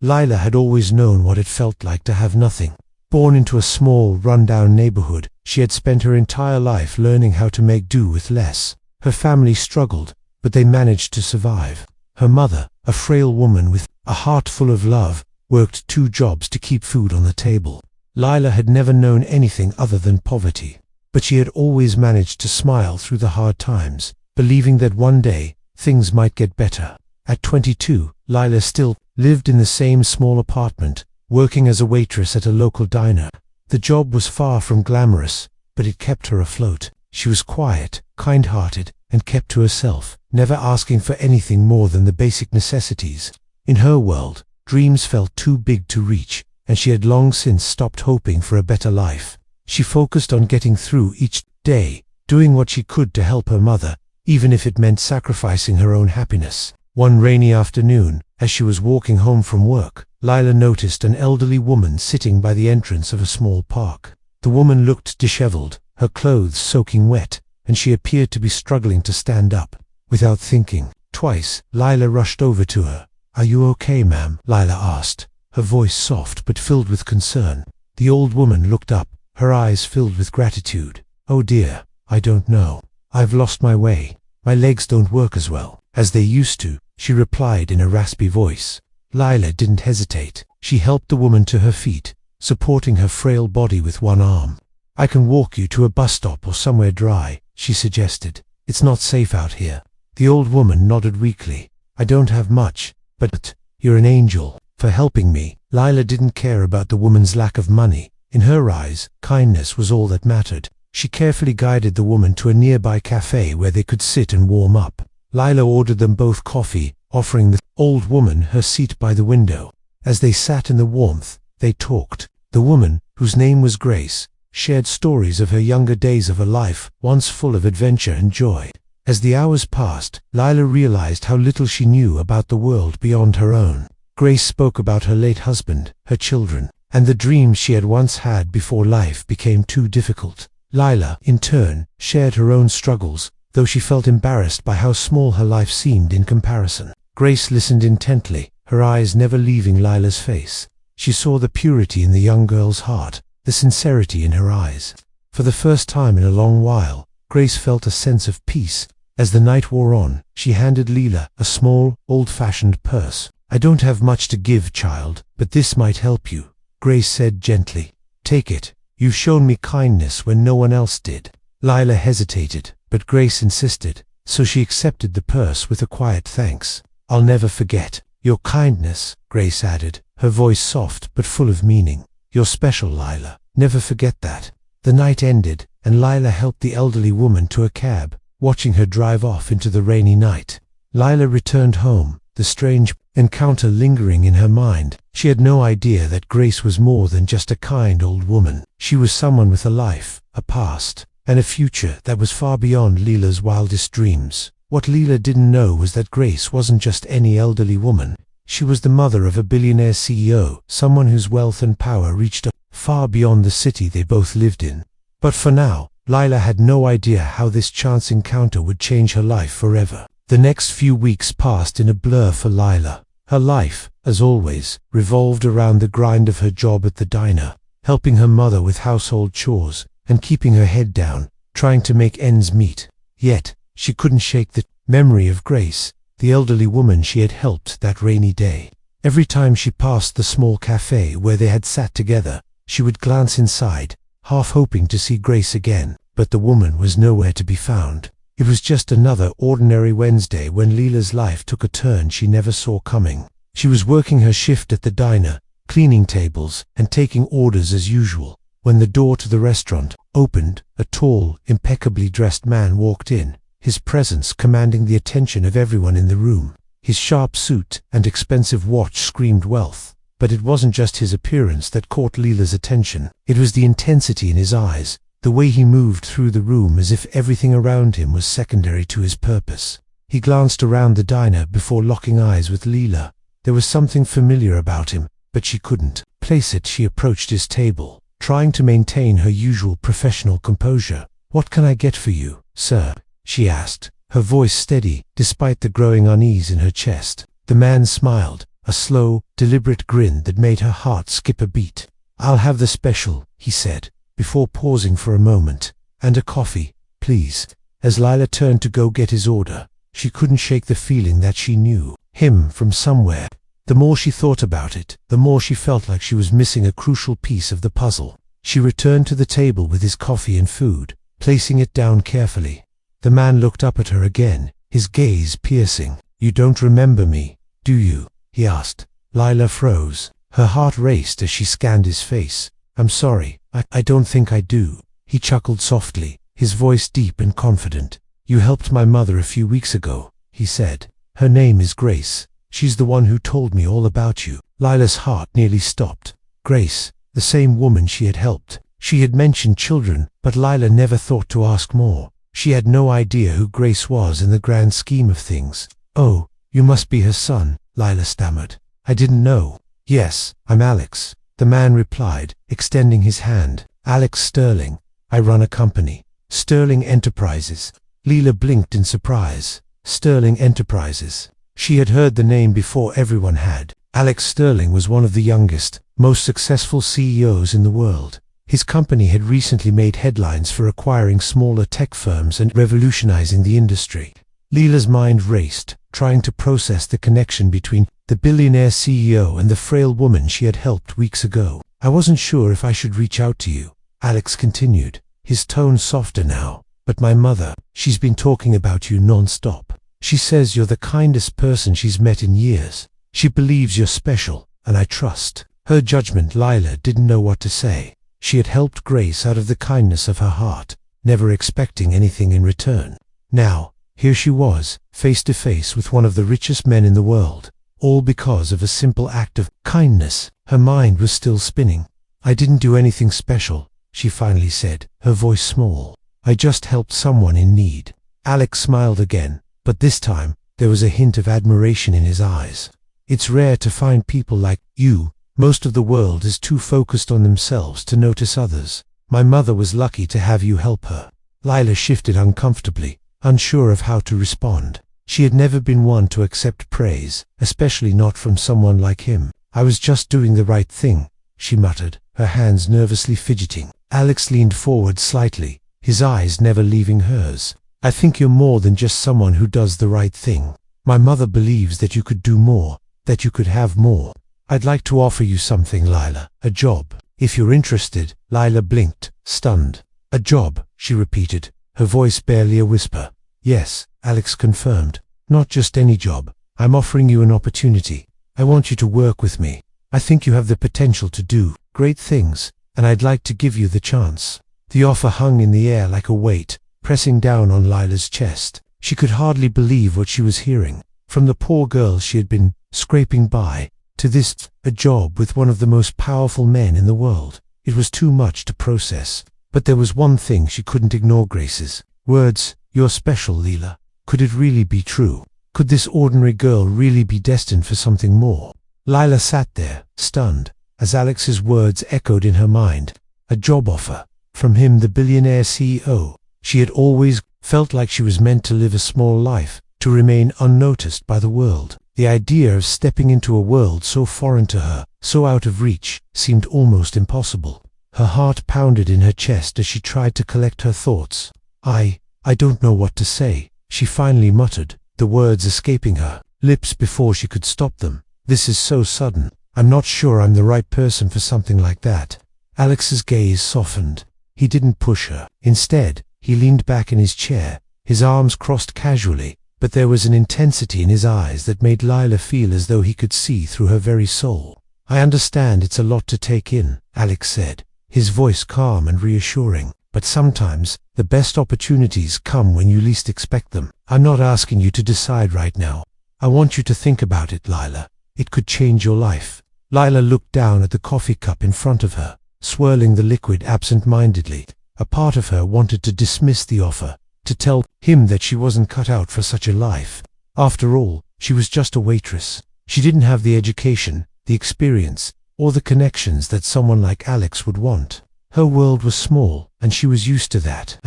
Lila had always known what it felt like to have nothing. Born into a small, run-down neighborhood, she had spent her entire life learning how to make do with less. Her family struggled, but they managed to survive. Her mother, a frail woman with a heart full of love, worked 2 jobs to keep food on the table. Lila had never known anything other than poverty, but she had always managed to smile through the hard times, believing that one day, things might get better. At 22, Lila still lived in the same small apartment, working as a waitress at a local diner. The job was far from glamorous, but it kept her afloat. She was quiet, kind-hearted, and kept to herself, never asking for anything more than the basic necessities. In her world, dreams felt too big to reach, and she had long since stopped hoping for a better life. She focused on getting through each day, doing what she could to help her mother, even if it meant sacrificing her own happiness. One rainy afternoon, as she was walking home from work, Lila noticed an elderly woman sitting by the entrance of a small park. The woman looked disheveled, her clothes soaking wet, and she appeared to be struggling to stand up. Without thinking twice, Lila rushed over to her. "Are you okay, ma'am?" Lila asked, her voice soft but filled with concern. The old woman looked up, her eyes filled with gratitude. "Oh dear, I don't know. I've lost my way. My legs don't work as well as they used to," she replied in a raspy voice. Lila didn't hesitate. She helped the woman to her feet, supporting her frail body with one arm. "I can walk you to a bus stop or somewhere dry," she suggested. "It's not safe out here." The old woman nodded weakly. "I don't have much, but you're an angel for helping me." Lila didn't care about the woman's lack of money. In her eyes, kindness was all that mattered. She carefully guided the woman to a nearby cafe where they could sit and warm up. Lila ordered them both coffee, offering the old woman her seat by the window. As they sat in the warmth, they talked. The woman, whose name was Grace, shared stories of her younger days of a life once full of adventure and joy. As the hours passed, Lila realized how little she knew about the world beyond her own. Grace spoke about her late husband, her children, and the dreams she had once had before life became too difficult. Lila, in turn, shared her own struggles, though she felt embarrassed by how small her life seemed in comparison. Grace listened intently, her eyes never leaving Lila's face. She saw the purity in the young girl's heart, the sincerity in her eyes. For the first time in a long while, Grace felt a sense of peace. As the night wore on, she handed Lila a small, old-fashioned purse. "I don't have much to give, child, but this might help you," Grace said gently. "Take it. You've shown me kindness when no one else did." Lila hesitated, but Grace insisted, so she accepted the purse with a quiet thanks. "I'll never forget your kindness," Grace added, her voice soft but full of meaning. "You're special, Lila. Never forget that." The night ended, and Lila helped the elderly woman to a cab, watching her drive off into the rainy night. Lila returned home, the strange encounter lingering in her mind. She had no idea that Grace was more than just a kind old woman. She was someone with a life, a past, and a future that was far beyond Lila's wildest dreams. What Lila didn't know was that Grace wasn't just any elderly woman. She was the mother of a billionaire CEO, someone whose wealth and power reached far beyond the city they both lived in. But for now, Lila had no idea how this chance encounter would change her life forever. The next few weeks passed in a blur for Lila. Her life, as always, revolved around the grind of her job at the diner, helping her mother with household chores, and keeping her head down, trying to make ends meet. Yet, she couldn't shake the memory of Grace, the elderly woman she had helped that rainy day. Every time she passed the small cafe where they had sat together, she would glance inside, half hoping to see Grace again, but the woman was nowhere to be found. It was just another ordinary Wednesday when Lila's life took a turn she never saw coming. She was working her shift at the diner, cleaning tables and taking orders as usual. When the door to the restaurant opened, a tall, impeccably dressed man walked in, his presence commanding the attention of everyone in the room. His sharp suit and expensive watch screamed wealth. But it wasn't just his appearance that caught Lila's attention. It was the intensity in his eyes, the way he moved through the room as if everything around him was secondary to his purpose. He glanced around the diner before locking eyes with Lila. There was something familiar about him, but she couldn't place it. She approached his table, trying to maintain her usual professional composure. "What can I get for you, sir?" she asked, her voice steady, despite the growing unease in her chest. The man smiled, a slow, deliberate grin that made her heart skip a beat. "I'll have the special," he said, before pausing for a moment. "And a coffee, please." As Lila turned to go get his order, she couldn't shake the feeling that she knew him from somewhere. The more she thought about it, the more she felt like she was missing a crucial piece of the puzzle. She returned to the table with his coffee and food, placing it down carefully. The man looked up at her again, his gaze piercing. "You don't remember me, do you?" he asked. Lila froze. Her heart raced as she scanned his face. "I'm sorry, I don't think I do." He chuckled softly, his voice deep and confident. "You helped my mother a few weeks ago," he said. "Her name is Grace. She's the one who told me all about you." Lila's heart nearly stopped. Grace, the same woman she had helped. She had mentioned children, but Lila never thought to ask more. She had no idea who Grace was in the grand scheme of things. "Oh, you must be her son," Lila stammered. "I didn't know." "Yes, I'm Alex," the man replied, extending his hand. "Alex Sterling. I run a company. Sterling Enterprises." Lila blinked in surprise. Sterling Enterprises. She had heard the name before everyone had. Alex Sterling was one of the youngest, most successful CEOs in the world. His company had recently made headlines for acquiring smaller tech firms and revolutionizing the industry. Lila's mind raced, trying to process the connection between the billionaire CEO and the frail woman she had helped weeks ago. "I wasn't sure if I should reach out to you," Alex continued, his tone softer now. "But my mother, she's been talking about you non-stop. She says you're the kindest person she's met in years. She believes you're special, and I trust her judgment." Lila didn't know what to say. She had helped Grace out of the kindness of her heart, never expecting anything in return. Now, here she was, face to face with one of the richest men in the world, all because of a simple act of kindness. Her mind was still spinning. "I didn't do anything special," she finally said, her voice small. "I just helped someone in need." Alex smiled again, but this time, there was a hint of admiration in his eyes. "It's rare to find people like you. Most of the world is too focused on themselves to notice others. My mother was lucky to have you help her." Lila shifted uncomfortably, unsure of how to respond. She had never been one to accept praise, especially not from someone like him. "I was just doing the right thing," she muttered, her hands nervously fidgeting. Alex leaned forward slightly, his eyes never leaving hers. "I think you're more than just someone who does the right thing. My mother believes that you could do more, that you could have more. I'd like to offer you something, Lila. A job. If you're interested." Lila blinked, stunned. "A job," she repeated, her voice barely a whisper. "Yes," Alex confirmed. "Not just any job. I'm offering you an opportunity. I want you to work with me. I think you have the potential to do great things, and I'd like to give you the chance." The offer hung in the air like a weight, pressing down on Lila's chest. She could hardly believe what she was hearing. From the poor girl she had been scraping by, to this, a job with one of the most powerful men in the world. It was too much to process. But there was one thing she couldn't ignore: Grace's words. "You're special, Lila." Could it really be true? Could this ordinary girl really be destined for something more? Lila sat there, stunned, as Alex's words echoed in her mind. A job offer. From him, the billionaire CEO. She had always felt like she was meant to live a small life, to remain unnoticed by the world. The idea of stepping into a world so foreign to her, so out of reach, seemed almost impossible. Her heart pounded in her chest as she tried to collect her thoughts. I don't know what to say," she finally muttered, the words escaping her lips before she could stop them. "This is so sudden. I'm not sure I'm the right person for something like that." Alex's gaze softened. He didn't push her. Instead, he leaned back in his chair, his arms crossed casually, but there was an intensity in his eyes that made Lila feel as though he could see through her very soul. "I understand it's a lot to take in," Alex said, his voice calm and reassuring. "But sometimes, the best opportunities come when you least expect them. I'm not asking you to decide right now. I want you to think about it, Lila. It could change your life." Lila looked down at the coffee cup in front of her, swirling the liquid absent-mindedly. A part of her wanted to dismiss the offer, to tell him that she wasn't cut out for such a life. After all, she was just a waitress. She didn't have the education, the experience, or the connections that someone like Alex would want. Her world was small, and she was used to that,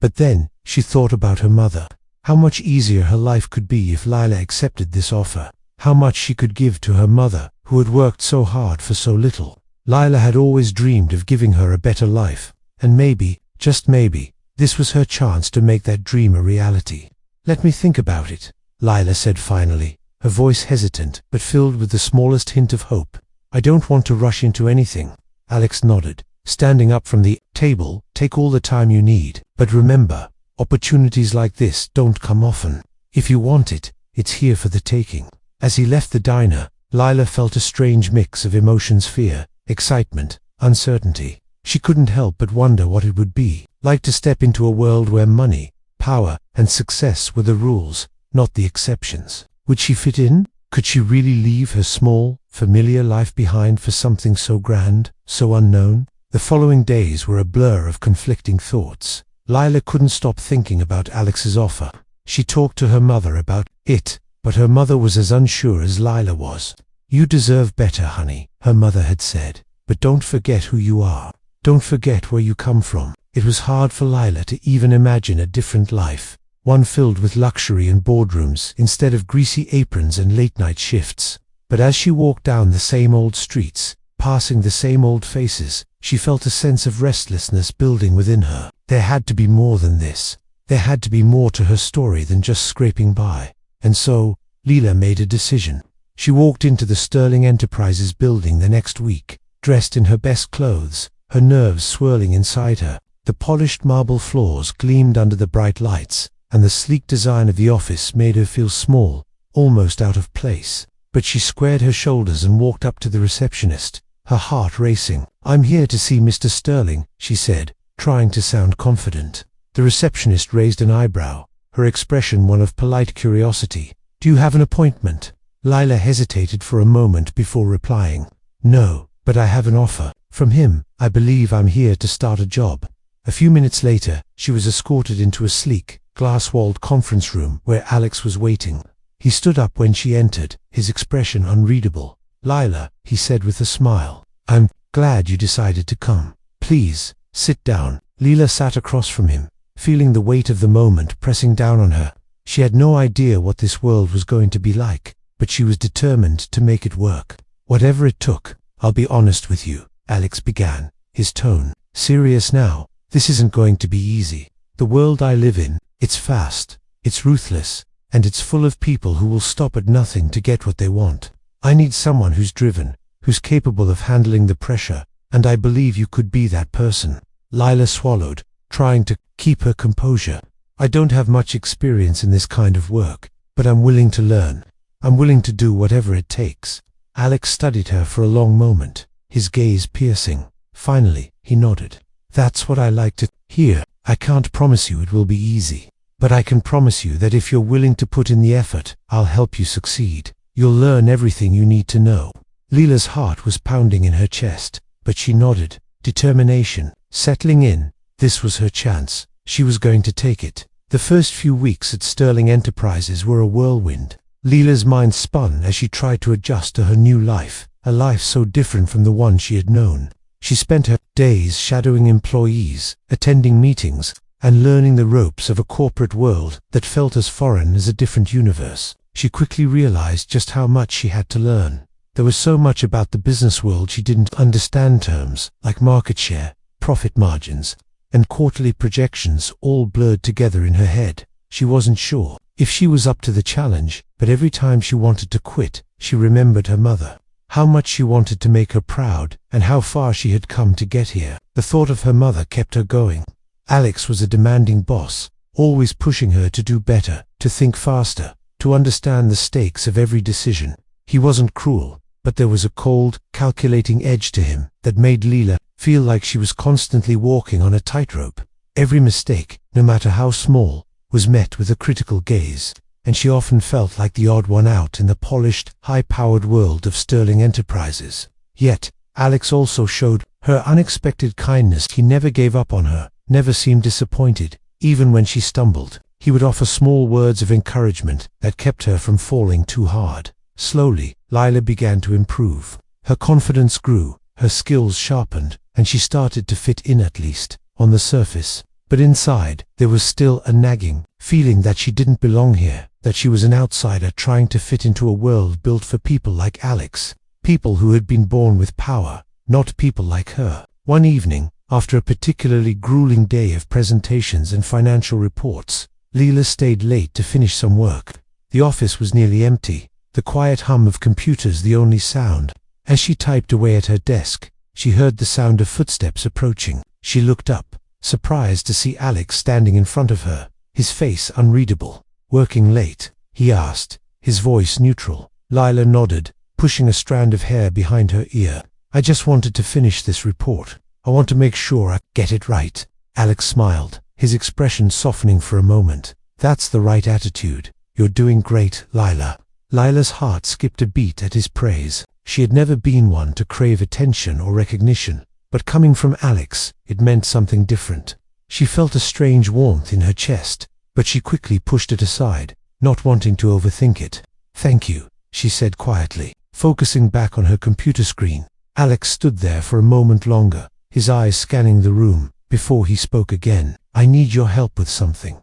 But then, she thought about her mother. How much easier her life could be if Lila accepted this offer. how much she could give to her mother, who had worked so hard for so little. Lila had always dreamed of giving her a better life, and maybe, just maybe, this was her chance to make that dream a reality. "Let me think about it," Lila said finally, her voice hesitant but filled with the smallest hint of hope. "I don't want to rush into anything." Alex nodded, standing up from the table. "Take all the time you need, but remember, opportunities like this don't come often. If you want it, it's here for the taking." As he left the diner, Lila felt a strange mix of emotions: fear, excitement, uncertainty. She couldn't help but wonder what it would be like to step into a world where money, power, and success were the rules, not the exceptions. Would she fit in? Could she really leave her small, familiar life behind for something so grand, so unknown? The following days were a blur of conflicting thoughts. Lila couldn't stop thinking about Alex's offer. She talked to her mother about it, but her mother was as unsure as Lila was. "You deserve better, honey," her mother had said, "but don't forget who you are. Don't forget where you come from." It was hard for Lila to even imagine a different life, one filled with luxury and boardrooms instead of greasy aprons and late-night shifts. But as she walked down the same old streets, passing the same old faces, she felt a sense of restlessness building within her. There had to be more than this. There had to be more to her story than just scraping by. And so, Lila made a decision. She walked into the Sterling Enterprises building the next week, dressed in her best clothes, her nerves swirling inside her. The polished marble floors gleamed under the bright lights, and the sleek design of the office made her feel small, almost out of place. But she squared her shoulders and walked up to the receptionist, her heart racing. "I'm here to see Mr. Sterling," she said, trying to sound confident. The receptionist raised an eyebrow, her expression one of polite curiosity. "Do you have an appointment?" Lila hesitated for a moment before replying. "No, but I have an offer. From him. I believe I'm here to start a job." A few minutes later, she was escorted into a sleek, glass-walled conference room where Alex was waiting. He stood up when she entered, his expression unreadable. "Lila," he said with a smile, "I'm glad you decided to come. Please, sit down." Lila sat across from him, feeling the weight of the moment pressing down on her. She had no idea what this world was going to be like, but she was determined to make it work. "Whatever it took." "I'll be honest with you," Alex began, his tone serious now. "This isn't going to be easy. The world I live in, it's fast, it's ruthless, and it's full of people who will stop at nothing to get what they want. I need someone who's driven, who's capable of handling the pressure, and I believe you could be that person." Lila swallowed, trying to keep her composure. "I don't have much experience in this kind of work, but I'm willing to learn. I'm willing to do whatever it takes." Alex studied her for a long moment, his gaze piercing. Finally, he nodded. "That's what I like to hear. I can't promise you it will be easy, but I can promise you that if you're willing to put in the effort, I'll help you succeed. You'll learn everything you need to know." Lila's heart was pounding in her chest, but she nodded, determination settling in. This was her chance. She was going to take it. The first few weeks at Sterling Enterprises were a whirlwind. Lila's mind spun as she tried to adjust to her new life, a life so different from the one she had known. She spent her days shadowing employees, attending meetings, and learning the ropes of a corporate world that felt as foreign as a different universe. She quickly realized just how much she had to learn. There was so much about the business world she didn't understand. Terms like market share, profit margins, and quarterly projections all blurred together in her head. She wasn't sure if she was up to the challenge, but every time she wanted to quit, she remembered her mother. How much she wanted to make her proud, and how far she had come to get here. The thought of her mother kept her going. Alex was a demanding boss, always pushing her to do better, to think faster, to understand the stakes of every decision. He wasn't cruel, but there was a cold, calculating edge to him that made Lila feel like she was constantly walking on a tightrope. Every mistake, no matter how small, was met with a critical gaze, and she often felt like the odd one out in the polished, high-powered world of Sterling Enterprises. Yet, Alex also showed her unexpected kindness. He never gave up on her, never seemed disappointed. Even when she stumbled, he would offer small words of encouragement that kept her from falling too hard. Slowly, Lila began to improve. Her confidence grew, her skills sharpened, and she started to fit in, at least on the surface. But inside, there was still a nagging feeling that she didn't belong here. that she was an outsider trying to fit into a world built for people like Alex, people who had been born with power, not people like her. One evening, after a particularly grueling day of presentations and financial reports, Leela stayed late to finish some work. The office was nearly empty, the quiet hum of computers the only sound. As she typed away at her desk, she heard the sound of footsteps approaching. She looked up, surprised to see Alex standing in front of her, his face unreadable. "Working late?" he asked, his voice neutral. Leela nodded, pushing a strand of hair behind her ear. "I just wanted to finish this report. I want to make sure I get it right." Alex smiled, his expression softening for a moment. "That's the right attitude. You're doing great, Leela." Leila's heart skipped a beat at his praise. She had never been one to crave attention or recognition, but coming from Alex, it meant something different. She felt a strange warmth in her chest, but she quickly pushed it aside, not wanting to overthink it. "Thank you," she said quietly, focusing back on her computer screen. Alex stood there for a moment longer, his eyes scanning the room, before he spoke again. "I need your help with something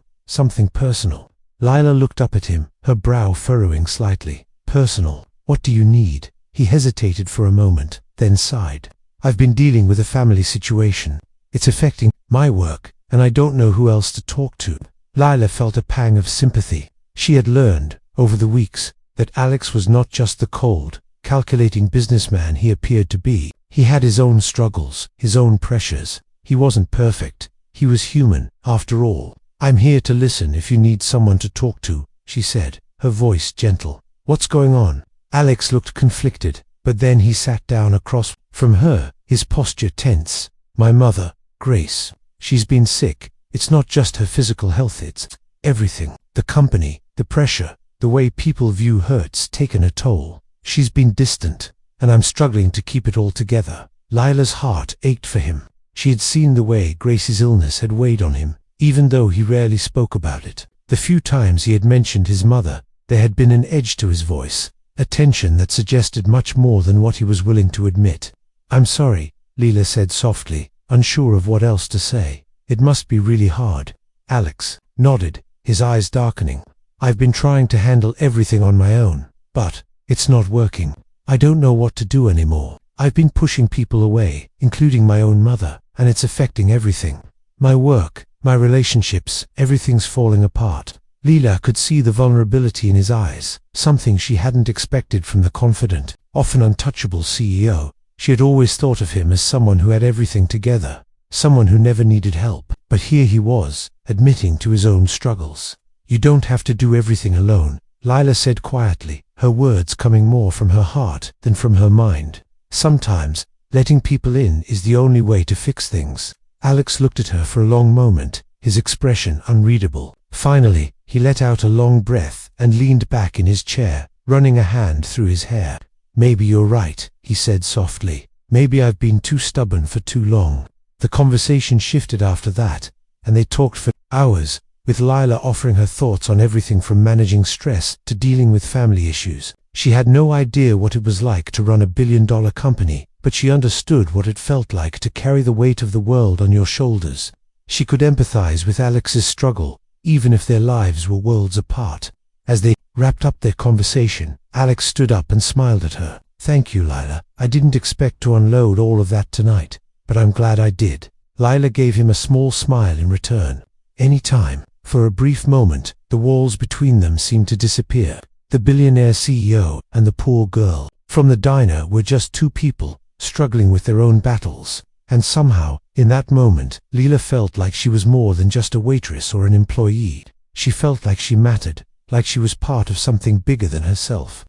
personal." Leela looked up at him, her brow furrowing slightly. "Personal? What do you need?" He hesitated for a moment, then sighed. "I've been dealing with a family situation. It's affecting my work, and I don't know who else to talk to." Leela felt a pang of sympathy. She had learned, over the weeks, that Alex was not just the cold, calculating businessman he appeared to be. He had his own struggles, his own pressures. He wasn't perfect. He was human, after all. "I'm here to listen if you need someone to talk to," she said, her voice gentle. "What's going on?" Alex looked conflicted, but then he sat down across from her, his posture tense. "My mother, Grace. She's been sick. It's not just her physical health, it's everything. The company, the pressure, the way people view her's taken a toll. She's been distant, and I'm struggling to keep it all together." Leila's heart ached for him. She had seen the way Grace's illness had weighed on him, even though he rarely spoke about it. The few times he had mentioned his mother, there had been an edge to his voice, a tension that suggested much more than what he was willing to admit. "I'm sorry," Leela said softly, unsure of what else to say. "It must be really hard." Alex nodded, his eyes darkening. "I've been trying to handle everything on my own, but it's not working. I don't know what to do anymore. I've been pushing people away, including my own mother, and it's affecting everything. My work, my relationships, everything's falling apart." Leela could see the vulnerability in his eyes, something she hadn't expected from the confident, often untouchable CEO. She had always thought of him as someone who had everything together, someone who never needed help. But here he was, admitting to his own struggles. "You don't have to do everything alone," Leela said quietly, her words coming more from her heart than from her mind. "Sometimes, letting people in is the only way to fix things." Alex looked at her for a long moment, his expression unreadable. Finally, he let out a long breath and leaned back in his chair, running a hand through his hair. "Maybe you're right," he said softly. "Maybe I've been too stubborn for too long." The conversation shifted after that, and they talked for hours, with Leila offering her thoughts on everything from managing stress to dealing with family issues. She had no idea what it was like to run a billion-dollar company, but she understood what it felt like to carry the weight of the world on your shoulders. She could empathize with Alex's struggle, even if their lives were worlds apart. As they wrapped up their conversation, Alex stood up and smiled at her. "Thank you, Leila. I didn't expect to unload all of that tonight, but I'm glad I did." Leila gave him a small smile in return. "Any time." For a brief moment, the walls between them seemed to disappear. The billionaire CEO and the poor girl from the diner were just two people, struggling with their own battles. And somehow, in that moment, Leela felt like she was more than just a waitress or an employee. She felt like she mattered, like she was part of something bigger than herself.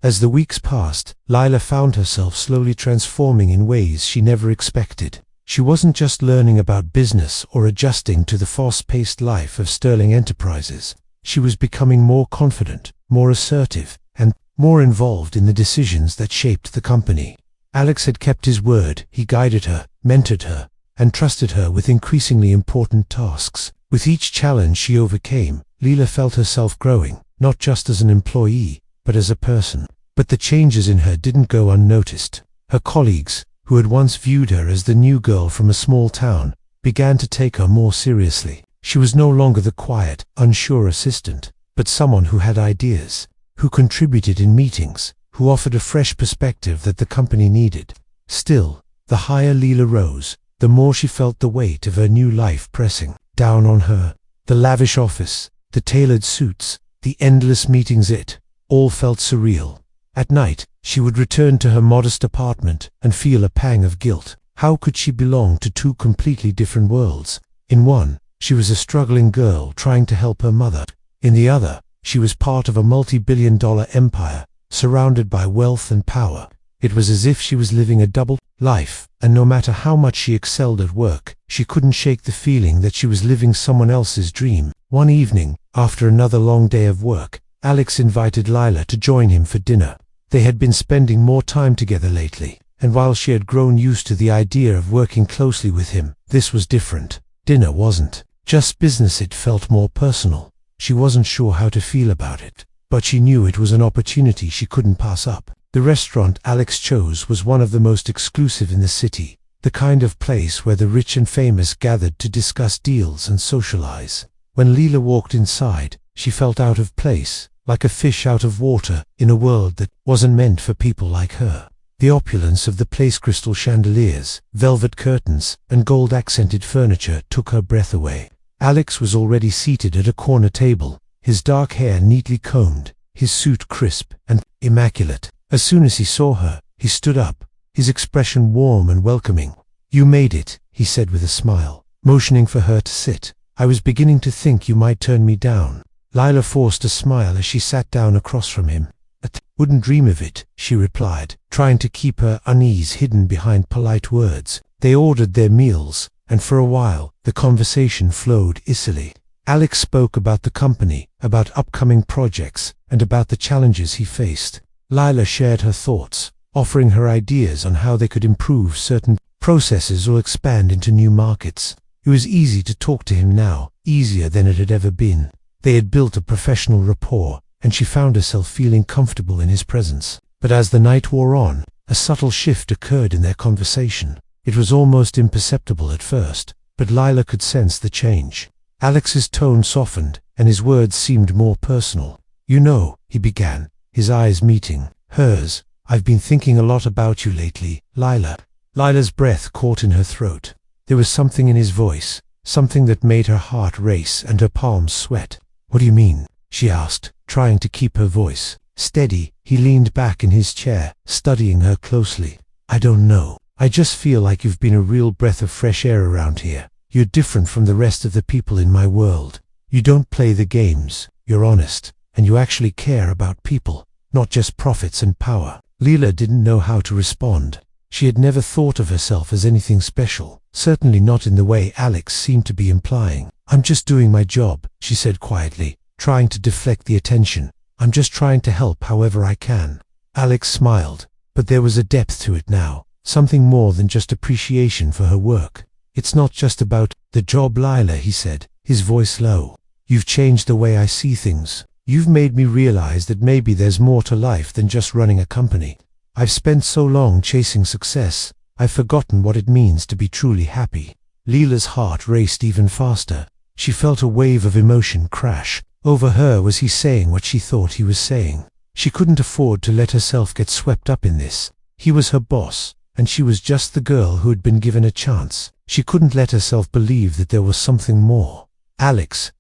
As the weeks passed, Leila found herself slowly transforming in ways she never expected. She wasn't just learning about business or adjusting to the fast-paced life of Sterling Enterprises. She was becoming more confident, more assertive, and more involved in the decisions that shaped the company. Alex had kept his word. He guided her, mentored her, and trusted her with increasingly important tasks. With each challenge she overcame, Leela felt herself growing, not just as an employee, but as a person. But the changes in her didn't go unnoticed. Her colleagues, who had once viewed her as the new girl from a small town, began to take her more seriously. She was no longer the quiet, unsure assistant. but someone who had ideas, who contributed in meetings, who offered a fresh perspective that the company needed. Still, the higher Leela rose, the more she felt the weight of her new life pressing down on her. The lavish office, the tailored suits, the endless meetings, it all felt surreal. At night, she would return to her modest apartment and feel a pang of guilt. How could she belong to two completely different worlds? In one, she was a struggling girl trying to help her mother. In the other, she was part of a multi-billion-dollar empire, surrounded by wealth and power. It was as if she was living a double life, and no matter how much she excelled at work, she couldn't shake the feeling that she was living someone else's dream. One evening, after another long day of work, Alex invited Leela to join him for dinner. They had been spending more time together lately, and while she had grown used to the idea of working closely with him, this was different. Dinner wasn't just business, it felt more personal. She wasn't sure how to feel about it, but she knew it was an opportunity she couldn't pass up. The restaurant Alex chose was one of the most exclusive in the city, the kind of place where the rich and famous gathered to discuss deals and socialize. When Leela walked inside, she felt out of place, like a fish out of water, in a world that wasn't meant for people like her. The opulence of the place, crystal chandeliers, velvet curtains, and gold-accented furniture took her breath away. Alex was already seated at a corner table, his dark hair neatly combed, his suit crisp and immaculate. As soon as he saw her, he stood up, his expression warm and welcoming. "You made it," he said with a smile, motioning for her to sit. "I was beginning to think you might turn me down." Leela forced a smile as she sat down across from him. "I wouldn't dream of it," she replied, trying to keep her unease hidden behind polite words. They ordered their meals, and for a while, the conversation flowed easily. Alex spoke about the company, about upcoming projects, and about the challenges he faced. Leela shared her thoughts, offering her ideas on how they could improve certain processes or expand into new markets. It was easy to talk to him now, easier than it had ever been. They had built a professional rapport, and she found herself feeling comfortable in his presence. But as the night wore on, a subtle shift occurred in their conversation. It was almost imperceptible at first, but Leela could sense the change. Alex's tone softened, and his words seemed more personal. "You know," he began, his eyes meeting hers, "I've been thinking a lot about you lately, Leela." Leila's breath caught in her throat. There was something in his voice, something that made her heart race and her palms sweat. "What do you mean?" she asked, trying to keep her voice steady. He leaned back in his chair, studying her closely. "I don't know. I just feel like you've been a real breath of fresh air around here. You're different from the rest of the people in my world. You don't play the games, you're honest, and you actually care about people, not just profits and power." Leela didn't know how to respond. She had never thought of herself as anything special, certainly not in the way Alex seemed to be implying. "I'm just doing my job," she said quietly, trying to deflect the attention. "I'm just trying to help however I can." Alex smiled, but there was a depth to it now, something more than just appreciation for her work. "It's not just about the job, Leela," he said, his voice low. "You've changed the way I see things. You've made me realize that maybe there's more to life than just running a company. I've spent so long chasing success, I've forgotten what it means to be truly happy." Leela's heart raced even faster. She felt a wave of emotion crash over her. Was he saying what she thought he was saying? She couldn't afford to let herself get swept up in this. He was her boss, and she was just the girl who had been given a chance. She couldn't let herself believe that there was something more. "Alex,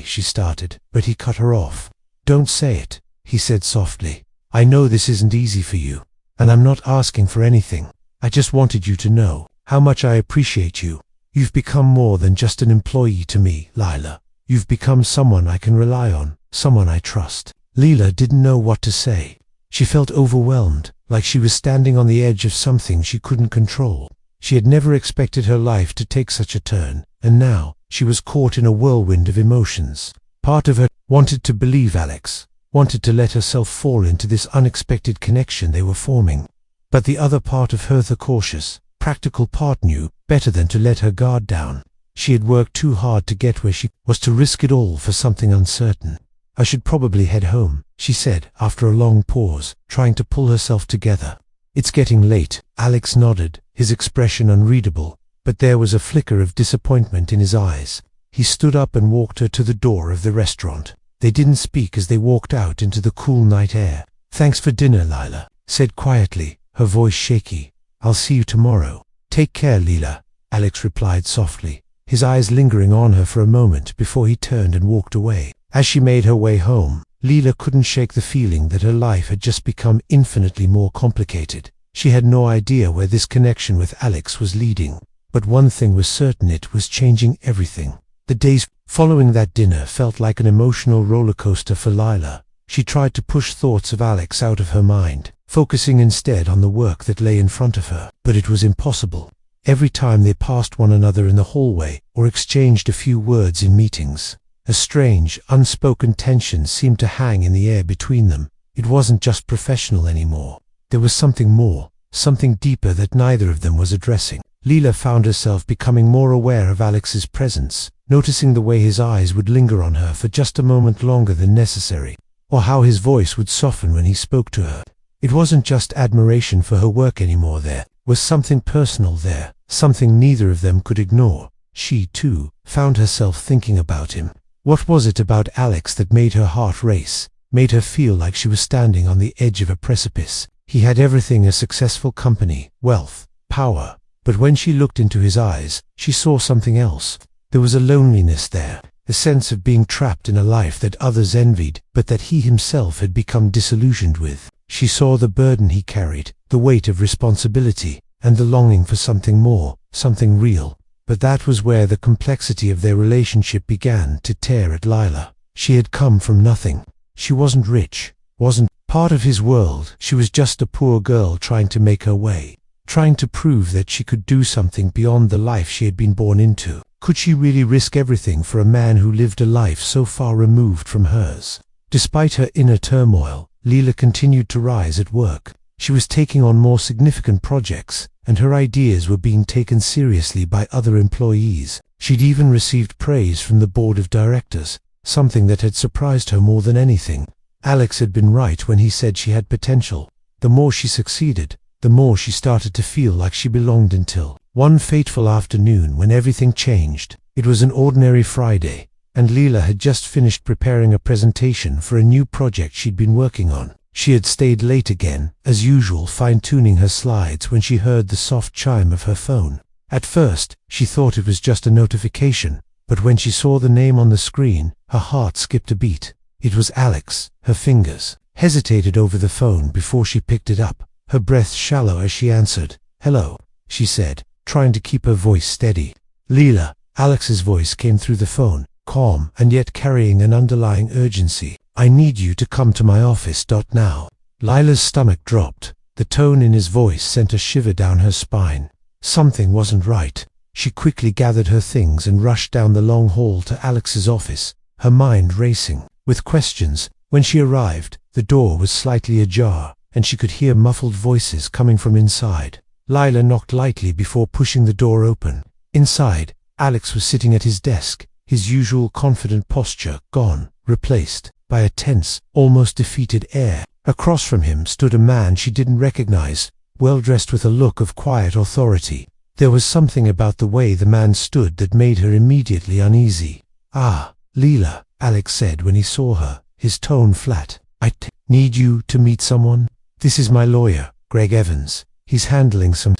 she started, but he cut her off. "Don't say it," he said softly. "I know this isn't easy for you, and I'm not asking for anything. I just wanted you to know how much I appreciate you. You've become more than just an employee to me, Leela. You've become someone I can rely on, someone I trust." Leela didn't know what to say. She felt overwhelmed, like she was standing on the edge of something she couldn't control. She had never expected her life to take such a turn, and now she was caught in a whirlwind of emotions. Part of her wanted to believe Alex, wanted to let herself fall into this unexpected connection they were forming. But the other part of her, the cautious, practical part, knew better than to let her guard down. She had worked too hard to get where she was to risk it all for something uncertain. "I should probably head home," she said after a long pause, trying to pull herself together. "It's getting late." Alex nodded, his expression unreadable, but there was a flicker of disappointment in his eyes. He stood up and walked her to the door of the restaurant. They didn't speak as they walked out into the cool night air. "Thanks for dinner," Lila said quietly, her voice shaky. "I'll see you tomorrow." "Take care, Lila," Alex replied softly, his eyes lingering on her for a moment before he turned and walked away. As she made her way home, Lila couldn't shake the feeling that her life had just become infinitely more complicated. She had no idea where this connection with Alex was leading, but one thing was certain: it was changing everything. The days following that dinner felt like an emotional roller coaster for Lila. She tried to push thoughts of Alex out of her mind, focusing instead on the work that lay in front of her, but it was impossible. Every time they passed one another in the hallway or exchanged a few words in meetings, a strange, unspoken tension seemed to hang in the air between them. It wasn't just professional anymore. There was something more, something deeper that neither of them was addressing. Lila found herself becoming more aware of Alex's presence, noticing the way his eyes would linger on her for just a moment longer than necessary, or how his voice would soften when he spoke to her. It wasn't just admiration for her work anymore. There was something personal there, something neither of them could ignore. She, too, found herself thinking about him. What was it about Alex that made her heart race, made her feel like she was standing on the edge of a precipice? He had everything: a successful company, wealth, power. But when she looked into his eyes, she saw something else. There was a loneliness there, a sense of being trapped in a life that others envied, but that he himself had become disillusioned with. She saw the burden he carried, the weight of responsibility, and the longing for something more, something real. But that was where the complexity of their relationship began to tear at Lila. She had come from nothing. She wasn't rich, wasn't part of his world. She was just a poor girl trying to make her way, trying to prove that she could do something beyond the life she had been born into. Could she really risk everything for a man who lived a life so far removed from hers? Despite her inner turmoil, Lila continued to rise at work. She was taking on more significant projects, and her ideas were being taken seriously by other employees. She'd even received praise from the board of directors, something that had surprised her more than anything. Alex had been right when he said she had potential. The more she succeeded, the more she started to feel like she belonged, until one fateful afternoon when everything changed. It was an ordinary Friday, and Lila had just finished preparing a presentation for a new project she'd been working on. She had stayed late again, as usual, fine-tuning her slides when she heard the soft chime of her phone. At first, she thought it was just a notification, but when she saw the name on the screen, her heart skipped a beat. It was Alex. Her fingers hesitated over the phone before she picked it up, her breath shallow as she answered. "Hello," she said, trying to keep her voice steady. "Lila." Alex's voice came through the phone, calm and yet carrying an underlying urgency. "I need you to come to my office now." Lila's stomach dropped. The tone in his voice sent a shiver down her spine. Something wasn't right. She quickly gathered her things and rushed down the long hall to Alex's office, her mind racing with questions. When she arrived, the door was slightly ajar, and she could hear muffled voices coming from inside. Lila knocked lightly before pushing the door open. Inside, Alex was sitting at his desk, his usual confident posture gone, replaced by a tense, almost defeated air. Across from him stood a man she didn't recognize, well-dressed with a look of quiet authority. There was something about the way the man stood that made her immediately uneasy. "Ah, Lila," Alex said when he saw her, his tone flat. "I need you to meet someone. This is my lawyer, Greg Evans. He's handling some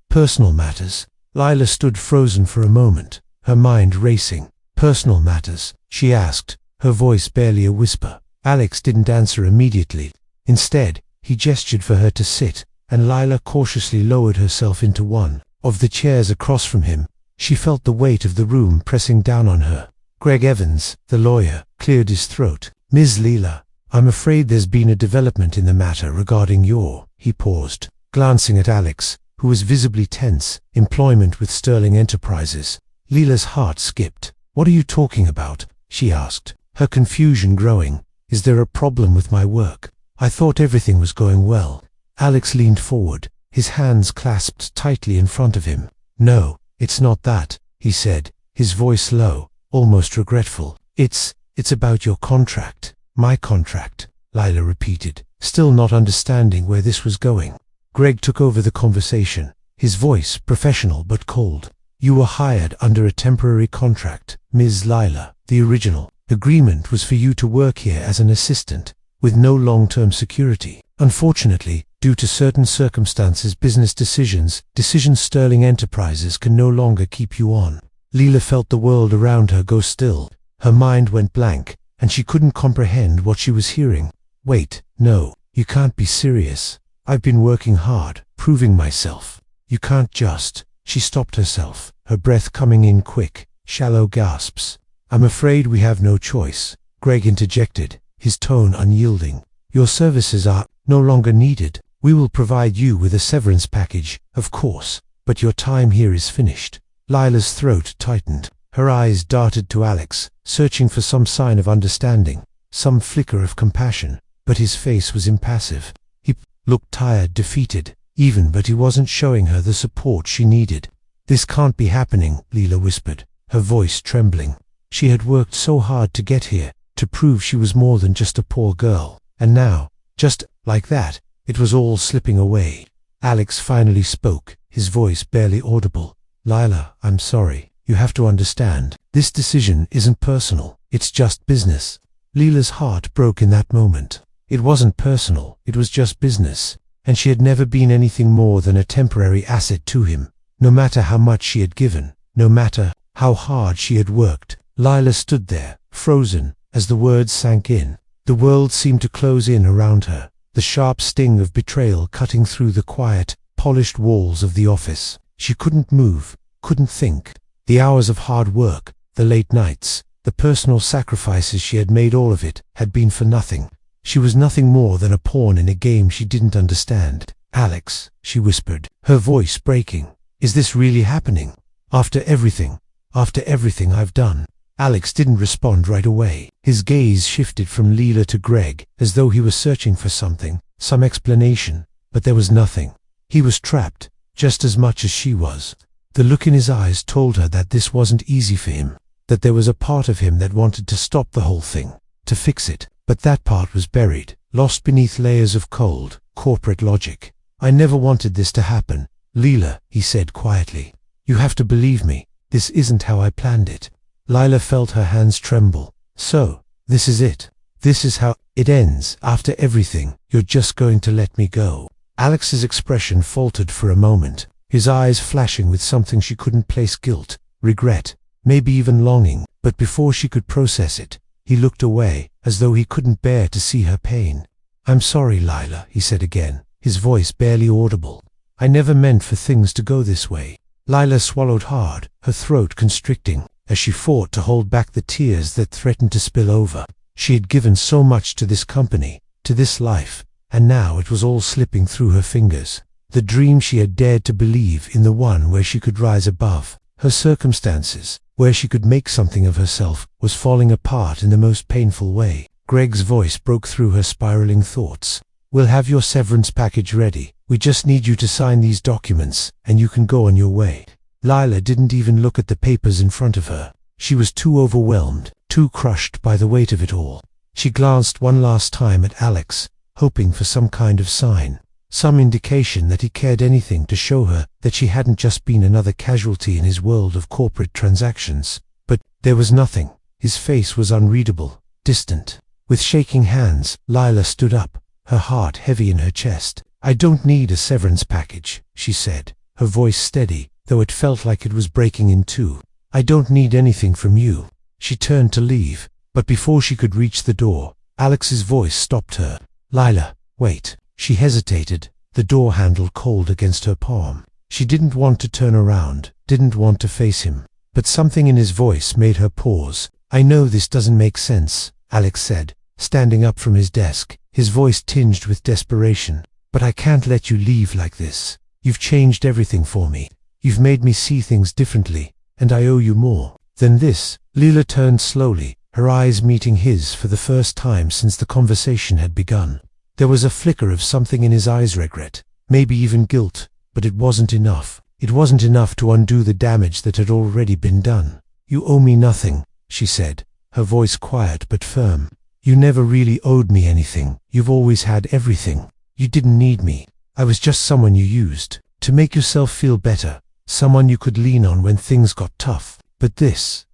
personal matters." Lila stood frozen for a moment, her mind racing. "Personal matters?" she asked, her voice barely a whisper. Alex didn't answer immediately. Instead, he gestured for her to sit, and Lila cautiously lowered herself into one of the chairs across from him. She felt the weight of the room pressing down on her. Greg Evans, the lawyer, cleared his throat. "Ms. Lila, I'm afraid there's been a development in the matter regarding your—" He paused, glancing at Alex, who was visibly tense. "Employment with Sterling Enterprises." Lila's heart skipped. "What are you talking about?" she asked, her confusion growing. "Is there a problem with my work? I thought everything was going well." Alex leaned forward, his hands clasped tightly in front of him. "No, it's not that," he said, his voice low, almost regretful. It's about your contract." "My contract," Lila repeated, still not understanding where this was going. Greg took over the conversation, his voice professional but cold. "You were hired under a temporary contract, Ms. Lila. The original agreement was for you to work here as an assistant, with no long-term security. Unfortunately, due to certain circumstances, business decisions, Sterling Enterprises can no longer keep you on. Leela felt the world around her go still. Her mind went blank, and she couldn't comprehend what she was hearing. Wait, no, you can't be serious. I've been working hard, proving myself. You can't just... She stopped herself, her breath coming in quick, shallow gasps. I'm afraid we have no choice, Greg interjected, his tone unyielding. Your services are no longer needed. We will provide you with a severance package, of course, but your time here is finished. Lila's throat tightened. Her eyes darted to Alex, searching for some sign of understanding, some flicker of compassion, but his face was impassive. He looked tired, defeated, even, but he wasn't showing her the support she needed. This can't be happening, Leela whispered, her voice trembling. She had worked so hard to get here, to prove she was more than just a poor girl, and now, just like that, it was all slipping away. Alex finally spoke, his voice barely audible. Lila, I'm sorry. You have to understand, this decision isn't personal, it's just business. Leela's heart broke in that moment. It wasn't personal, it was just business, and she had never been anything more than a temporary asset to him. No matter how much she had given, no matter how hard she had worked, Lila stood there, frozen, as the words sank in. The world seemed to close in around her, the sharp sting of betrayal cutting through the quiet, polished walls of the office. She couldn't move, couldn't think. The hours of hard work, the late nights, the personal sacrifices she had made, all of it had been for nothing. She was nothing more than a pawn in a game she didn't understand. Alex, she whispered, her voice breaking, is this really happening? After everything I've done? Alex didn't respond right away. His gaze shifted from Leela to Greg, as though he was searching for something, some explanation, but there was nothing. He was trapped, just as much as she was. The look in his eyes told her that this wasn't easy for him, that there was a part of him that wanted to stop the whole thing, to fix it, but that part was buried, lost beneath layers of cold, corporate logic. I never wanted this to happen, Leela, he said quietly. You have to believe me, this isn't how I planned it. Lila felt her hands tremble. So, this is it. This is how it ends. After everything, you're just going to let me go. Alex's expression faltered for a moment, his eyes flashing with something she couldn't place: guilt, regret, maybe even longing. But before she could process it, he looked away, as though he couldn't bear to see her pain. I'm sorry, Lila, he said again, his voice barely audible. I never meant for things to go this way. Lila swallowed hard, her throat constricting, as she fought to hold back the tears that threatened to spill over. She had given so much to this company, to this life, and now it was all slipping through her fingers. The dream she had dared to believe in, the one where she could rise above her circumstances, where she could make something of herself, was falling apart in the most painful way. Greg's voice broke through her spiraling thoughts. We'll have your severance package ready. We just need you to sign these documents, and you can go on your way. Lila didn't even look at the papers in front of her. She was too overwhelmed, too crushed by the weight of it all. She glanced one last time at Alex, hoping for some kind of sign, some indication that he cared anything to show her that she hadn't just been another casualty in his world of corporate transactions. But there was nothing. His face was unreadable, distant. With shaking hands, Lila stood up, her heart heavy in her chest. I don't need a severance package, she said, her voice steady, though it felt like it was breaking in two. I don't need anything from you. She turned to leave, but before she could reach the door, Alex's voice stopped her. Lila, wait. She hesitated, the door handle cold against her palm. She didn't want to turn around, didn't want to face him, but something in his voice made her pause. I know this doesn't make sense, Alex said, standing up from his desk, his voice tinged with desperation. But I can't let you leave like this. You've changed everything for me. You've made me see things differently, and I owe you more than this. Leela turned slowly, her eyes meeting his for the first time since the conversation had begun. There was a flicker of something in his eyes, regret, maybe even guilt, but it wasn't enough. It wasn't enough to undo the damage that had already been done. You owe me nothing, she said, her voice quiet but firm. You never really owed me anything. You've always had everything. You didn't need me. I was just someone you used to make yourself feel better, someone you could lean on when things got tough. But this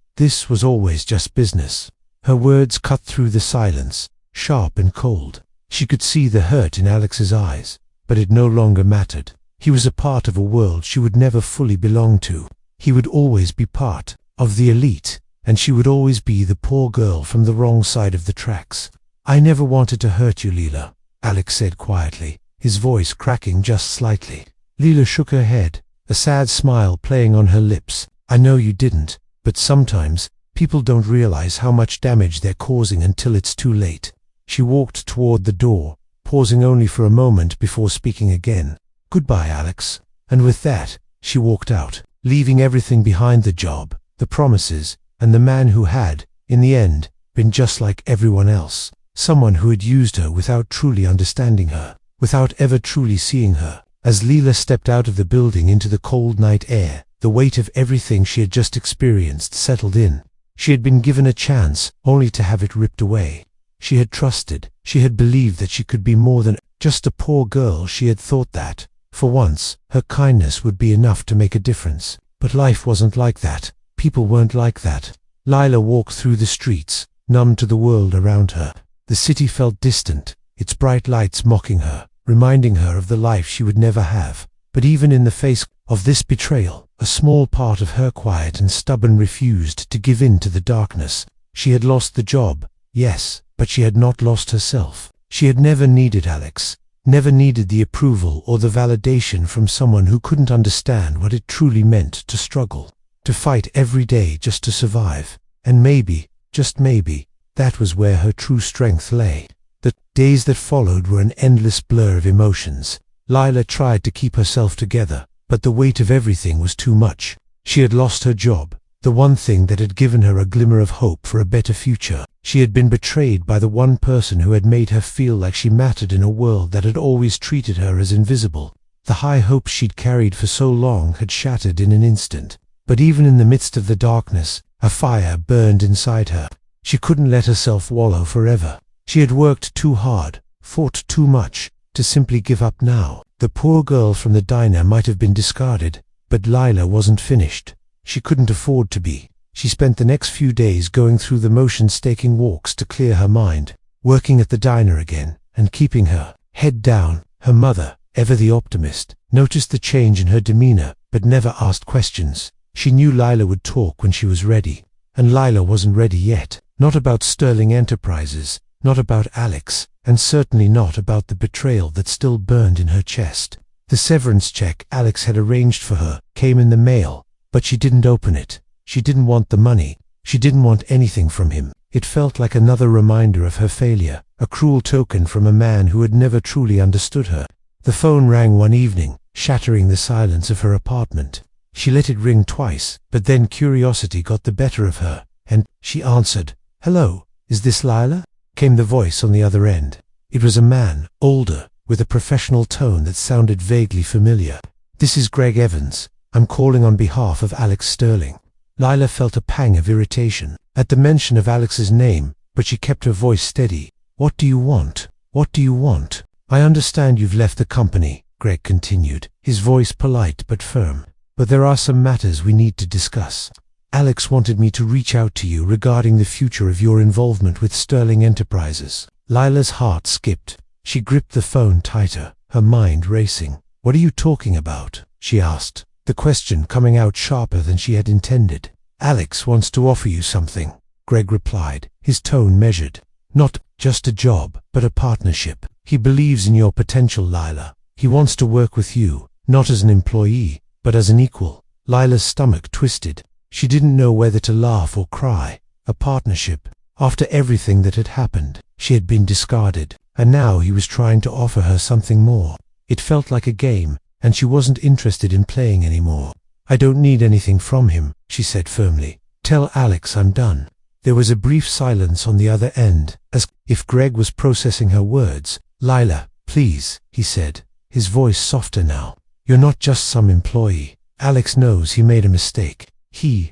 was always just business. Her words cut through the silence, sharp and cold. She could see the hurt in Alex's eyes, but it no longer mattered. He was a part of a world she would never fully belong to. He would always be part of the elite, and she would always be the poor girl from the wrong side of the tracks. "I never wanted to hurt you, Leela," Alex said quietly, his voice cracking just slightly. Leela shook her head, a sad smile playing on her lips. "I know you didn't, but sometimes people don't realize how much damage they're causing until it's too late." She walked toward the door, pausing only for a moment before speaking again. "Goodbye, Alex." And with that, she walked out, leaving everything behind: the job, the promises, and the man who had, in the end, been just like everyone else. Someone who had used her without truly understanding her, without ever truly seeing her. As Leela stepped out of the building into the cold night air, the weight of everything she had just experienced settled in. She had been given a chance, only to have it ripped away. She had trusted, she had believed that she could be more than just a poor girl. She had thought that, for once, her kindness would be enough to make a difference. But life wasn't like that. People weren't like that. Leela walked through the streets, numb to the world around her. The city felt distant, its bright lights mocking her, reminding her of the life she would never have. But even in the face of this betrayal, a small part of her, quiet and stubborn, refused to give in to the darkness. She had lost the job, yes, but she had not lost herself. She had never needed Alex, never needed the approval or the validation from someone who couldn't understand what it truly meant to struggle, to fight every day just to survive. And maybe, just maybe, that was where her true strength lay. The days that followed were an endless blur of emotions. Leela tried to keep herself together, but the weight of everything was too much. She had lost her job, the one thing that had given her a glimmer of hope for a better future. She had been betrayed by the one person who had made her feel like she mattered in a world that had always treated her as invisible. The high hopes she'd carried for so long had shattered in an instant. But even in the midst of the darkness, a fire burned inside her. She couldn't let herself wallow forever. She had worked too hard, fought too much, to simply give up now. The poor girl from the diner might have been discarded, but Leela wasn't finished. She couldn't afford to be. She spent the next few days going through the motions, taking walks to clear her mind, working at the diner again, and keeping her head down. Her mother, ever the optimist, noticed the change in her demeanor, but never asked questions. She knew Leela would talk when she was ready, and Leela wasn't ready yet. Not about Sterling Enterprises, not about Alex, and certainly not about the betrayal that still burned in her chest. The severance check Alex had arranged for her came in the mail, but she didn't open it. She didn't want the money. She didn't want anything from him. It felt like another reminder of her failure, a cruel token from a man who had never truly understood her. The phone rang one evening, shattering the silence of her apartment. She let it ring twice, but then curiosity got the better of her, and she answered. "Hello, is this Leela?" came the voice on the other end. It was a man, older, with a professional tone that sounded vaguely familiar. "This is Greg Evans. I'm calling on behalf of Alex Sterling." Leela felt a pang of irritation at the mention of Alex's name, but she kept her voice steady. "What do you want? What do you want?" "I understand you've left the company," Greg continued, his voice polite but firm. "But there are some matters we need to discuss. Alex wanted me to reach out to you regarding the future of your involvement with Sterling Enterprises." Leela's heart skipped. She gripped the phone tighter, her mind racing. "What are you talking about?" she asked, the question coming out sharper than she had intended. "Alex wants to offer you something," Greg replied, his tone measured. "Not just a job, but a partnership. He believes in your potential, Leela. He wants to work with you, not as an employee, but as an equal." Leela's stomach twisted. She didn't know whether to laugh or cry. A partnership. After everything that had happened, she had been discarded, and now he was trying to offer her something more. It felt like a game, and she wasn't interested in playing anymore. "I don't need anything from him," she said firmly. "Tell Alex I'm done." There was a brief silence on the other end, as if Greg was processing her words. "Leela, please," he said, his voice softer now. "You're not just some employee. Alex knows he made a mistake."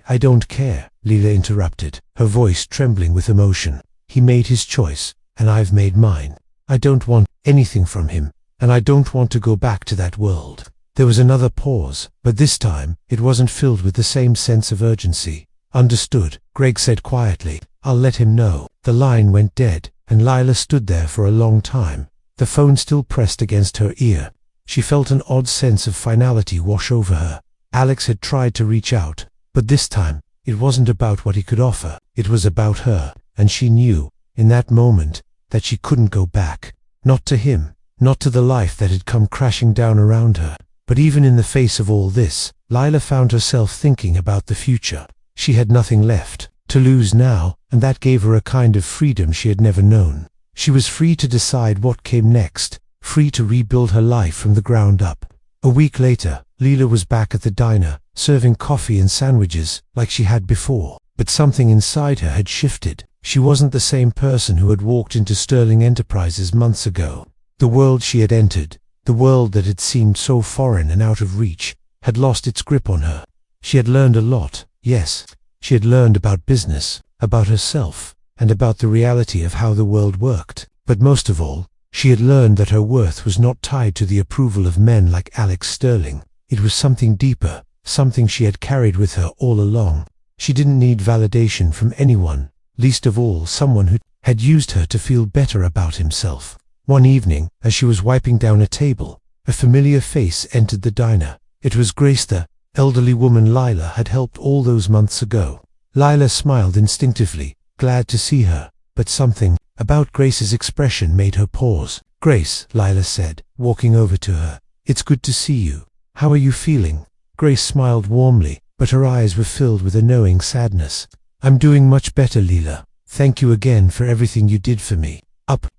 I don't care," Leela interrupted, her voice trembling with emotion. "He made his choice, and I've made mine. I don't want anything from him, and I don't want to go back to that world." There was another pause, but this time it wasn't filled with the same sense of urgency. Understood, Greg said quietly. I'll let him know. The line went dead, and Lila stood there for a long time, the phone still pressed against her ear. She felt an odd sense of finality wash over her. Alex had tried to reach out, but this time, it wasn't about what he could offer. It was about her, and she knew, in that moment, that she couldn't go back. Not to him, not to the life that had come crashing down around her. But even in the face of all this, Lila found herself thinking about the future. She had nothing left to lose now, and that gave her a kind of freedom she had never known. She was free to decide what came next, free to rebuild her life from the ground up. A week later, Lila was back at the diner, serving coffee and sandwiches like she had before. But something inside her had shifted. She wasn't the same person who had walked into Sterling Enterprises months ago. The world she had entered, the world that had seemed so foreign and out of reach, had lost its grip on her. She had learned a lot, yes. She had learned about business, about herself, and about the reality of how the world worked. But most of all, she had learned that her worth was not tied to the approval of men like Alex Sterling. It was something deeper, something she had carried with her all along. She didn't need validation from anyone, least of all someone who had used her to feel better about himself. One evening, as she was wiping down a table, a familiar face entered the diner. It was Grace, the elderly woman Lila had helped all those months ago. Lila smiled instinctively, glad to see her, but something about Grace's expression made her pause. Grace, Lila said, walking over to her. It's good to see you. How are you feeling? Grace smiled warmly, but her eyes were filled with a knowing sadness. I'm doing much better, Lila. Thank you again for everything you did for me.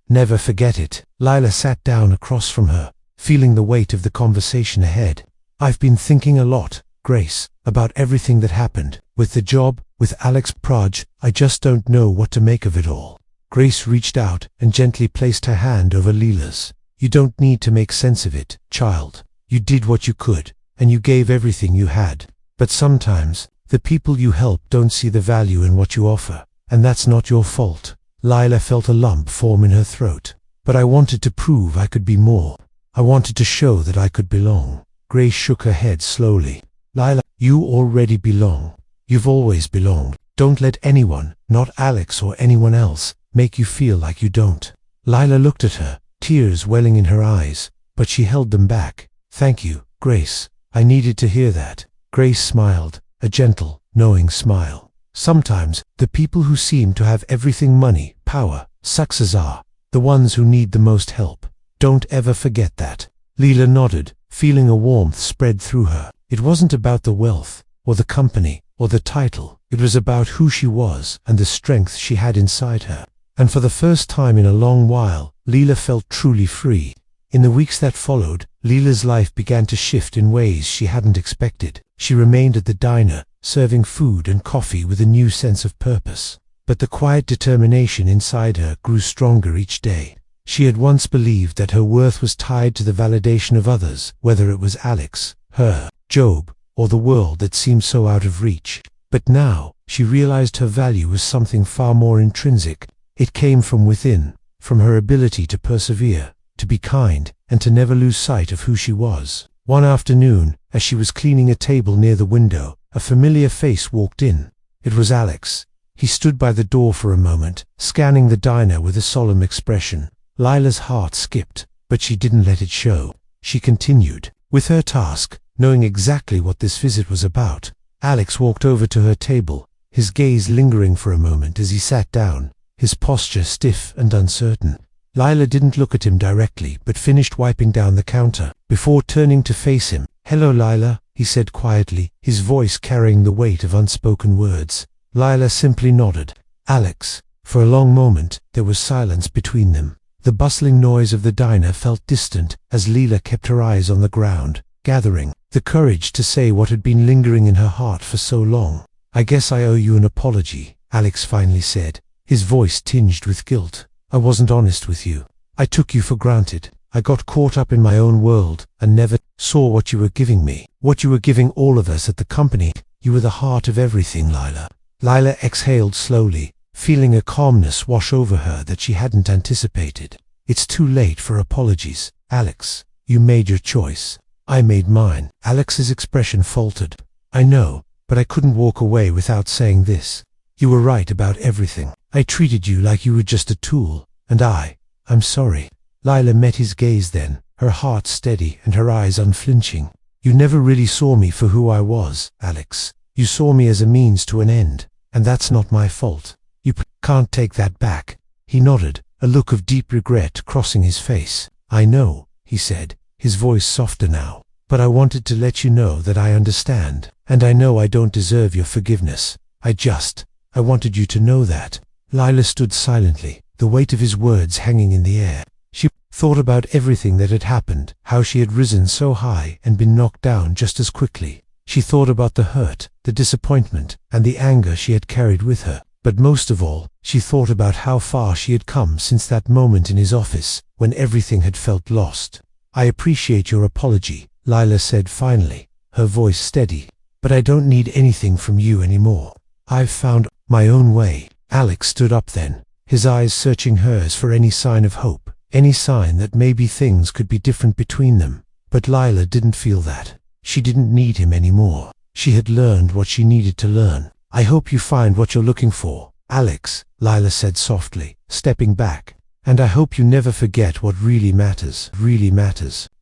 Never forget it. Lila sat down across from her, feeling the weight of the conversation ahead. I've been thinking a lot, Grace, about everything that happened. With the job, with Alex Praj, I just don't know what to make of it all. Grace reached out and gently placed her hand over Lila's. You don't need to make sense of it, child. You did what you could, and you gave everything you had. But sometimes, the people you help don't see the value in what you offer, and that's not your fault. Lila felt a lump form in her throat. But I wanted to prove I could be more. I wanted to show that I could belong. Grace shook her head slowly. Lila, you already belong. You've always belonged. Don't let anyone, not Alex or anyone else, make you feel like you don't. Lila looked at her, tears welling in her eyes, but she held them back. Thank you, Grace. I needed to hear that. Grace smiled, a gentle, knowing smile. Sometimes, the people who seem to have everything, money, power, success, are the ones who need the most help. Don't ever forget that. Lila nodded, feeling a warmth spread through her. It wasn't about the wealth, or the company, or the title. It was about who she was and the strength she had inside her. And for the first time in a long while, Lila felt truly free. In the weeks that followed, Lila's life began to shift in ways she hadn't expected. She remained at the diner, serving food and coffee with a new sense of purpose. But the quiet determination inside her grew stronger each day. She had once believed that her worth was tied to the validation of others, whether it was Alex, her, Job, or the world that seemed so out of reach. But now, she realized her value was something far more intrinsic. It came from within, from her ability to persevere, to be kind, and to never lose sight of who she was. One afternoon, as she was cleaning a table near the window, a familiar face walked in. It was Alex. He stood by the door for a moment, scanning the diner with a solemn expression. Lila's heart skipped, but she didn't let it show. She continued with her task, knowing exactly what this visit was about. Alex walked over to her table, his gaze lingering for a moment as he sat down, his posture stiff and uncertain. Lila didn't look at him directly, but finished wiping down the counter, before turning to face him. "Hello, Lila," he said quietly, his voice carrying the weight of unspoken words. Lila simply nodded. "Alex." For a long moment, there was silence between them. The bustling noise of the diner felt distant as Lila kept her eyes on the ground, gathering the courage to say what had been lingering in her heart for so long. "I guess I owe you an apology," Alex finally said, his voice tinged with guilt. "I wasn't honest with you. I took you for granted. I got caught up in my own world and never saw what you were giving me, what you were giving all of us at the company. You were the heart of everything, Lila." Lila exhaled slowly, feeling a calmness wash over her that she hadn't anticipated. "It's too late for apologies, Alex. You made your choice. I made mine." Alex's expression faltered. "I know, but I couldn't walk away without saying this. You were right about everything. I treated you like you were just a tool, and I'm sorry. Lila met his gaze then, her heart steady and her eyes unflinching. You never really saw me for who I was, Alex. You saw me as a means to an end, and that's not my fault. You can't take that back. He nodded, a look of deep regret crossing his face. I know, he said, his voice softer now, but I wanted to let you know that I understand, and I know I don't deserve your forgiveness. I wanted you to know that. Lila stood silently, the weight of his words hanging in the air. She thought about everything that had happened, how she had risen so high and been knocked down just as quickly. She thought about the hurt, the disappointment, and the anger she had carried with her. But most of all, she thought about how far she had come since that moment in his office, when everything had felt lost. I appreciate your apology, Lila said finally, her voice steady, but I don't need anything from you anymore. I've found my own way. Alex stood up then, his eyes searching hers for any sign of hope, any sign that maybe things could be different between them. But Lila didn't feel that. She didn't need him anymore. She had learned what she needed to learn. I hope you find what you're looking for, Alex, Lila said softly, stepping back. And I hope you never forget what really matters.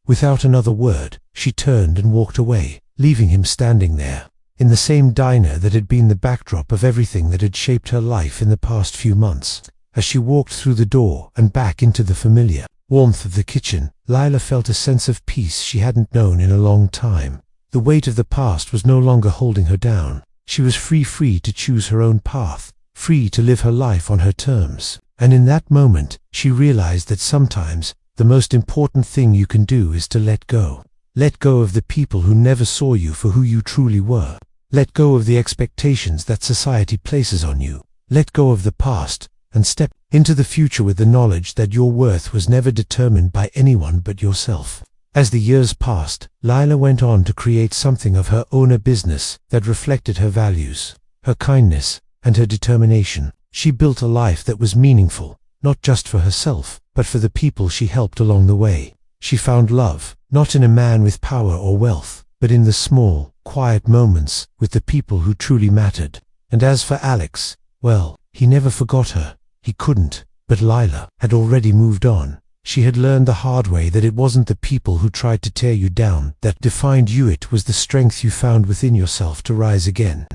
Without another word, she turned and walked away, leaving him standing there, in the same diner that had been the backdrop of everything that had shaped her life in the past few months. As she walked through the door and back into the familiar warmth of the kitchen, Lila felt a sense of peace she hadn't known in a long time. The weight of the past was no longer holding her down. She was free to choose her own path, free to live her life on her terms. And in that moment, she realized that sometimes the most important thing you can do is to let go. Let go of the people who never saw you for who you truly were. Let go of the expectations that society places on you. Let go of the past and step into the future with the knowledge that your worth was never determined by anyone but yourself. As the years passed, Lila went on to create something of her own, a business that reflected her values, her kindness, and her determination. She built a life that was meaningful, not just for herself, but for the people she helped along the way. She found love, not in a man with power or wealth, but in the small, quiet moments with the people who truly mattered. And as for Alex, well, he never forgot her. He couldn't, but Lila had already moved on. She had learned the hard way that it wasn't the people who tried to tear you down that defined you. It was the strength you found within yourself to rise again.